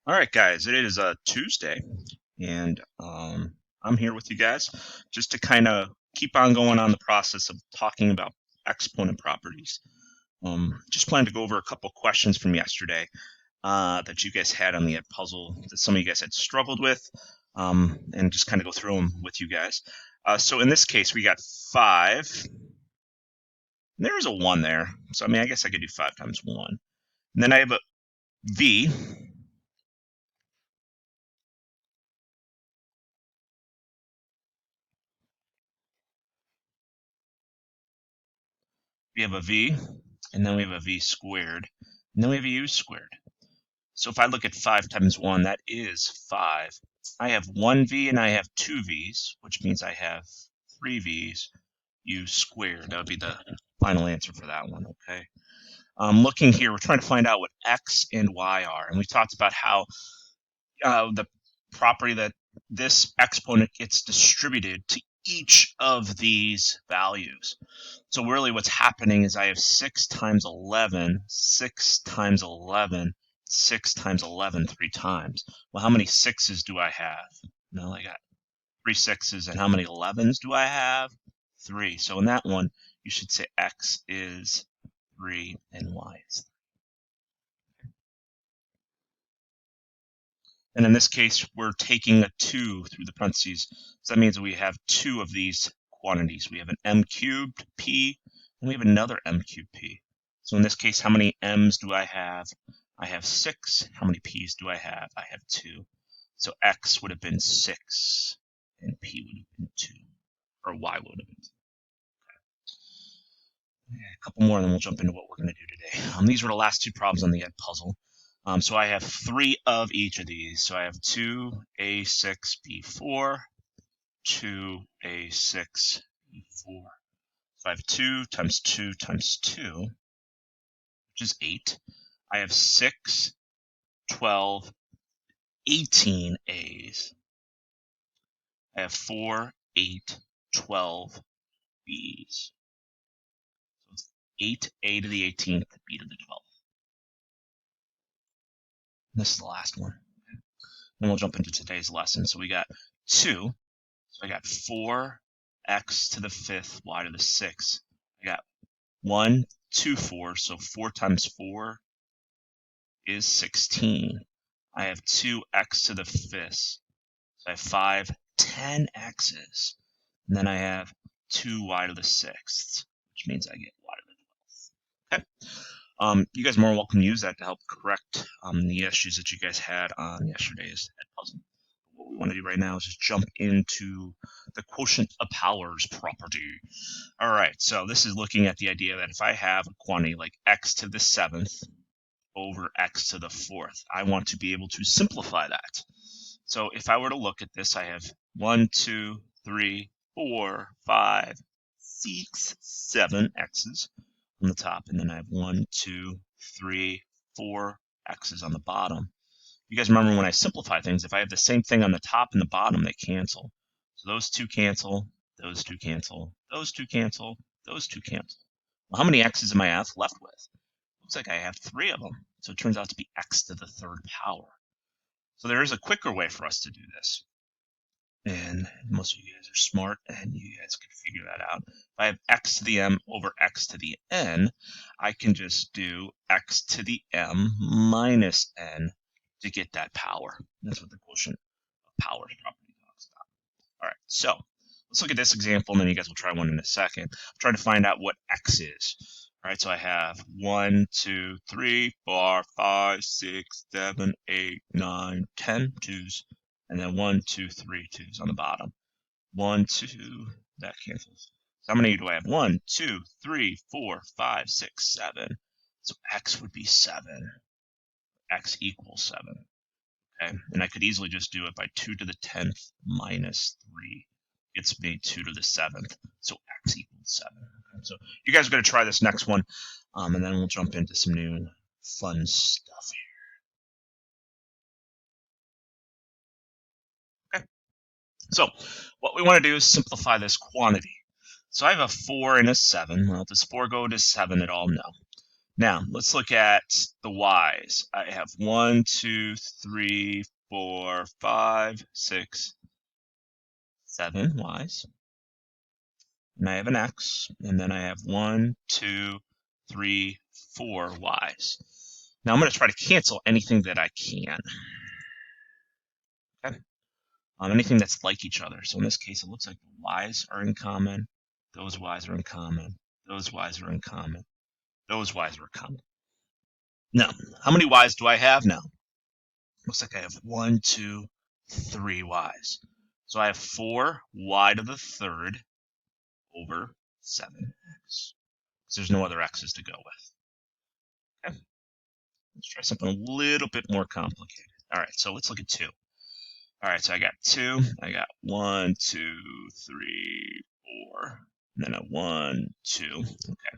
All right, guys, it is a Tuesday, and I'm here with you guys just to kind of keep on going on the process of talking about exponent properties. Just planning to go over a couple questions from yesterday that you guys had on the Ed puzzle that some of you guys had struggled with, and just kind of go through them with you guys. So in this case, we got 5. There's a 1 there, so I mean, I guess I could do 5 times 1. And then I have a v. We have a v, and then we have a v squared, and then we have a u squared. So if I look at 5 times 1, that is 5. I have 1 v and I have 2 v's, which means I have 3 v's u squared. That would be the final answer for that one, okay? Looking here, we're trying to find out what x and y are, and we talked about how the property that this exponent gets distributed to each of these values. So really what's happening is I have 6 times 11, 6 times 11, 6 times 11 3 times. Well, how many 6's do I have? No, I got 3 6's, and how many 11's do I have? 3. So in that one, you should say x is 3 and y is 3. And in this case, we're taking a 2 through the parentheses. So that means we have 2 of these quantities. We have an m cubed p, and we have another m cubed p. So in this case, how many m's do I have? I have 6. How many p's do I have? I have 2. So x would have been 6, and p would have been 2, or y would have been 2. A couple more, and then we'll jump into what we're going to do today. These were the last 2 problems on the Ed puzzle. So I have 3 of each of these. So I have 2a6 b4, 2a6 b4. So I have 2 times 2 times 2, which is 8. I have 6, 12, 18 a's. I have 4, 8, 12 b's. So it's 8a to the 18th, b to the 12th. And this is the last one. Then we'll jump into today's lesson. So we got 2. So I got 4x to the 5th, y to the 6th. I got 1, 2, 4. So 4 times 4 is 16. I have 2x to the 5th. So I have 5, 10 x's. And then I have 2y to the 6th, which means I get y to the 12th. Okay. You guys are more welcome to use that to help correct the issues that you guys had on yesterday's Ed puzzle. What we want to do right now is just jump into the quotient of powers property. All right, so this is looking at the idea that if I have a quantity like x to the 7th over x to the 4th, I want to be able to simplify that. So if I were to look at this, I have 1, 2, 3, 4, 5, 6, 7 x's on the top, and then I have 1, 2, 3, 4 x's on the bottom. You guys remember when I simplify things, if I have the same thing on the top and the bottom, they cancel. So those 2 cancel, those 2 cancel, those 2 cancel, those 2 cancel. Well, how many x's am I left with? Looks like I have 3 of them. So it turns out to be x to the 3rd power. So there is a quicker way for us to do this. And most of you guys are smart, and you guys can figure that out. If I have x to the m over x to the n, I can just do x to the m minus n to get that power. That's what the quotient of powers property talks about. All right, so let's look at this example, and then you guys will try one in a second. I'm trying to find out what x is. All right, so I have 1, 2, 3, 4, 5, 6, 7, 8, 9, 10 twos, and then 1, 2, 3 twos on the bottom. 1, 2, that cancels. So how many do I have? 1, 2, 3, 4, 5, 6, 7. So x would be 7. X equals 7. Okay, and I could easily just do it by 2 to the 10th minus 3. It's me 2 to the 7th, so x equals 7. Okay, so you guys are going to try this next one, and then we'll jump into some new fun stuff here. Okay, so what we want to do is simplify this quantity. So I have a 4 and a 7. Well, does 4 go to 7 at all? No. Now, let's look at the y's. I have 1, 2, 3, 4, 5, 6, 7 y's. And I have an x, and then I have 1, 2, 3, 4 y's. Now I'm going to try to cancel anything that I can. Okay? Anything that's like each other. So in this case, it looks like the y's are in common. Those y's are in common. Those y's are in common. Those y's are in common. Now, how many y's do I have now? Looks like I have 1, 2, 3 y's. So I have 4 y to the third over 7x. So there's no other x's to go with. Okay? Let's try something a little bit more complicated. All right, so let's look at 2. All right, so I got 2. I got 1, 2, 3, 4. And then a 1, 2. Okay.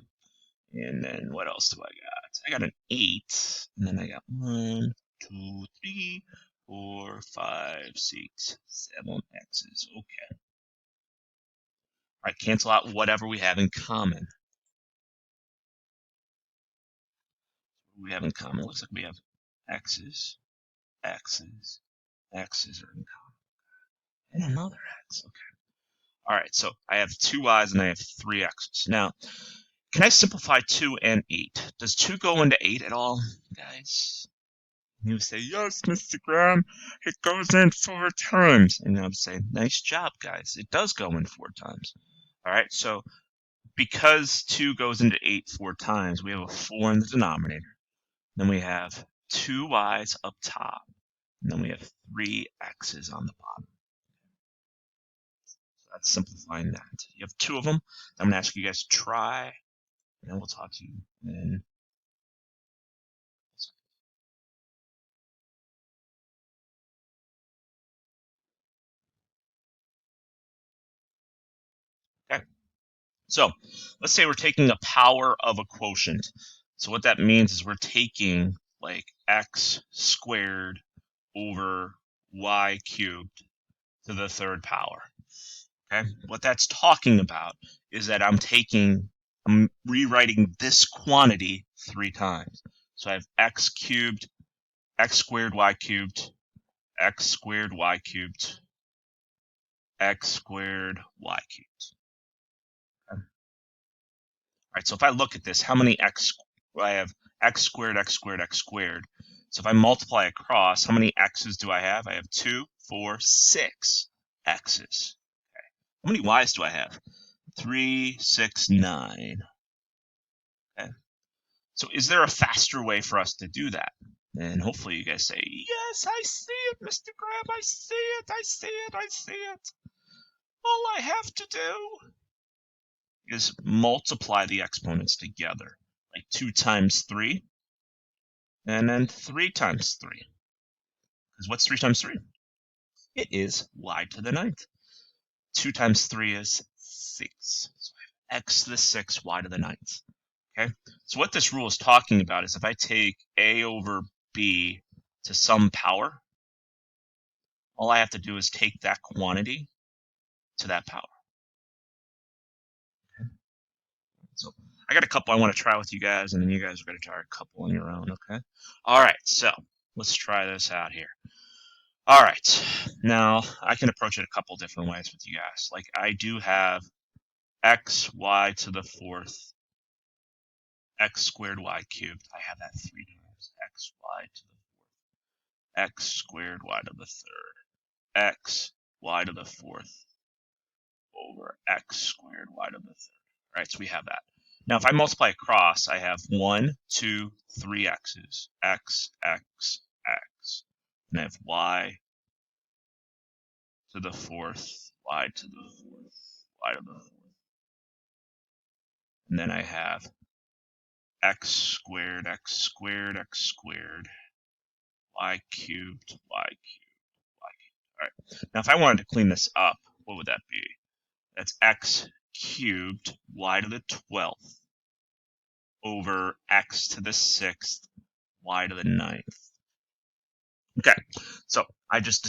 And then what else do I got? I got an 8. And then I got 1, 2, 3, 4, 5, 6, 7 x's. Okay. All right, cancel out whatever we have in common. What do we have in common? It looks like we have x's, x's, x's are in common. And another x. Okay. All right, so I have 2 y's and I have 3 x's. Now, can I simplify 2 and 8? Does 2 go into 8 at all, guys? You say, yes, Mr. Graham, it goes in 4 times. And I would say, nice job, guys. It does go in 4 times. All right, so because 2 goes into 8 4 times, we have a 4 in the denominator. Then we have 2 y's up top. And then we have 3 x's on the bottom. So that's simplifying that. You have 2 of them. I'm going to ask you guys to try, and then we'll talk to you in. Okay. So let's say we're taking a power of a quotient. So what that means is we're taking like x squared over y cubed to the third power. Okay. What that's talking about is that I'm rewriting this quantity 3 times. So I have x cubed, x squared y cubed, x squared y cubed, x squared y cubed. Okay. All right, so if I look at this, how many I have x squared, x squared, x squared. So if I multiply across, how many x's do I have? I have 2, 4, 6 x's. Okay. How many y's do I have? 3, 6, 9. Okay. So is there a faster way for us to do that? And hopefully you guys say, yes, I see it, Mr. Graham, I see it, I see it, I see it. All I have to do is multiply the exponents together, like 2 times 3, and then 3 times 3. Because what's 3 times 3? It is y to the 9th. 2 times 3 is 6. So I have x to the 6, y to the 9th. Okay? So what this rule is talking about is if I take a over b to some power, all I have to do is take that quantity to that power. Okay? So I got a couple I want to try with you guys, and then you guys are going to try a couple on your own, okay? All right, so let's try this out here. All right, now I can approach it a couple different ways with you guys. Like I do have x, y to the 4th, x squared, y cubed. I have that 3 times. X, y to the 4th, x squared, y to the 3rd, x, y to the 4th, over x squared, y to the 3rd. All right, so we have that. Now, if I multiply across, I have 1, 2, 3 x's. X, x, x. And I have y to the 4th, y to the 4th, y to the 4th. And then I have x squared, x squared, x squared, y cubed, y cubed, y cubed. All right. Now, if I wanted to clean this up, what would that be? That's x cubed, y to the 12th, over x to the 6th, y to the 9th. Okay, so I just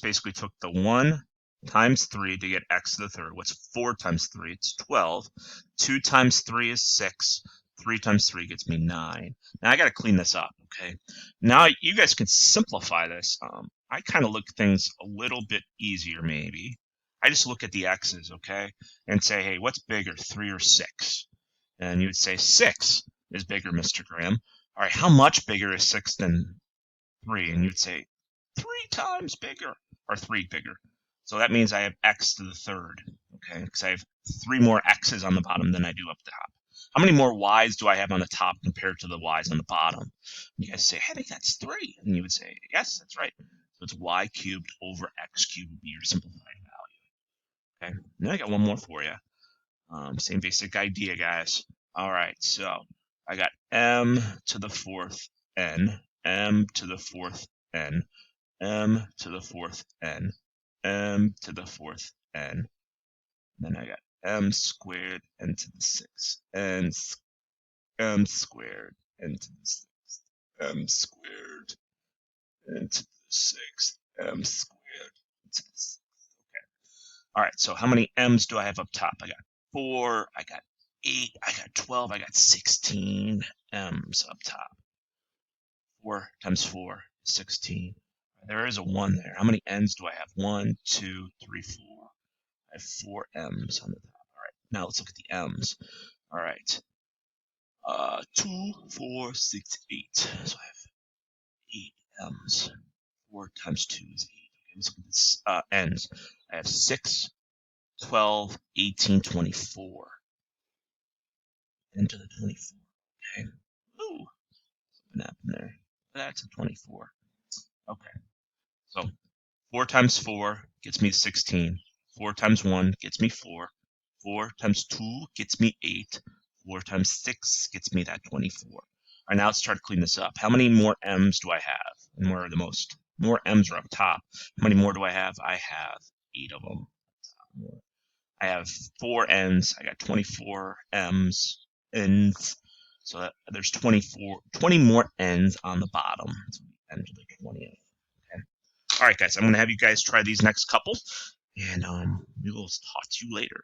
basically took the 1 times 3 to get x to the 3rd. What's 4 times 3? It's 12. 2 times 3 is 6. 3 times 3 gets me 9. Now I got to clean this up, okay? Now you guys can simplify this. I kind of look things a little bit easier, maybe. I just look at the x's, okay, and say, hey, what's bigger, 3 or 6? And you would say 6 is bigger, Mr. Graham. All right, how much bigger is 6 than 3? And you'd say 3 times bigger, or 3 bigger. So that means I have x to the third, okay, because I have 3 more x's on the bottom than I do up top. How many more y's do I have on the top compared to the y's on the bottom? You guys say, hey, that's 3. And you would say, yes, that's right. So it's y cubed over x cubed would be your simplified value. Okay, now I got one more for you. Same basic idea, guys. All right, so I got m to the fourth n, m to the fourth n, m to the fourth n, m to the fourth n. Then I got m squared n to the sixth, n m squared n to the sixth, m squared n to the sixth, m squared n to the sixth. All right, so how many m's do I have up top? I got 4, I got 8, I got 12, I got 16 m's up top. 4 times 4 is 16. There is a 1 there. How many n's do I have? 1, 2, 3, 4. I have 4 m's on the top. All right, now let's look at the m's. All right, 2, 4, 6, 8. So I have 8 m's. 4 times 2 is 8. Okay, let's look at this n's. I have 6, 12, 18, 24. Into the 24. Okay. Ooh, something happened there. That's a 24. Okay. So 4 times 4 gets me 16. 4 times 1 gets me 4. 4 times 2 gets me 8. 4 times 6 gets me that 24. All right, now let's try to clean this up. How many more m's do I have? And where are the most? More m's are up top. How many more do I have? I have 8 of them. I have 4 n's. I got 24 m's. N's. So that there's 20 more n's on the bottom. So n to the 20th. Okay. All right, guys. I'm going to have you guys try these next couple, and we will talk to you later.